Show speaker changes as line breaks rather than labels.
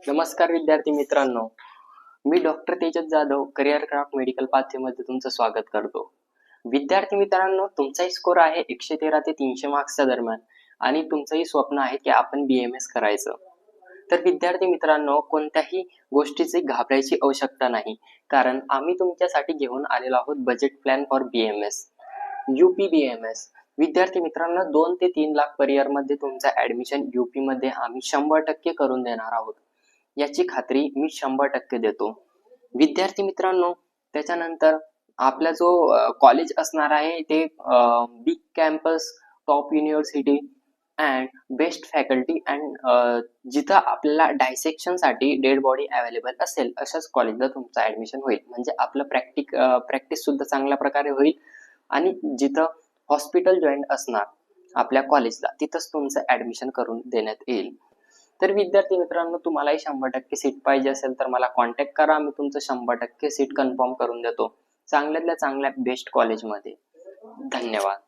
नमस्कार विद्यार्थी मित्रांनो, मी doctor Tejas Jadhav Career Craft medical पाथवेमध्ये तुमचं स्वागत करतो. विद्यार्थी मित्रांनो, तुमचाही स्कोर आहे 113 ते 300 मार्क्सच्या दरम्यान आणि तुमचंही स्वप्न आहे की आपण BMS करायचं. तर विद्यार्थी मित्रांनो, कोणत्याही गोष्टीची घाबरायची आवश्यकता नाही, कारण आम्ही तुमच्यासाठी घेऊन आलेलो आहोत budget plan for BMS. UP-BMS. विद्यार्थी मित्रांनो, 2 ते 3 लाख पर इयरमध्ये तुमचं ॲडमिशन UPमध्ये आम्ही 100% करून देणार आहोत. याची खात्री मी 100% देतो. विद्यार्थी मित्रांनो, त्याच्यानंतर आपला जो कॉलेज असणार आहे ते big campus, top university and best faculty and जिथं आपल्याला डायसेक्शनसाठी डेड बॉडी अवेलेबल असेल अशाच कॉलेजला तुमचं ॲडमिशन होईल. म्हणजे आपलं प्रॅक्टिससुद्धा चांगल्या प्रकारे होईल आणि जिथं हॉस्पिटल जॉईंट असणार आपल्या कॉलेजला तिथंच तुमचं ॲडमिशन करून देण्यात येईल. तर विद्यार्थी मित्रांनो, तुम्हालाही 100% सीट पाहिजे असेल तर मला कॉन्टॅक्ट करा. मी तुमचं 100% सीट कन्फर्म करून देतो चांगल्यातल्या चांगल्या बेस्ट कॉलेजमध्ये. धन्यवाद.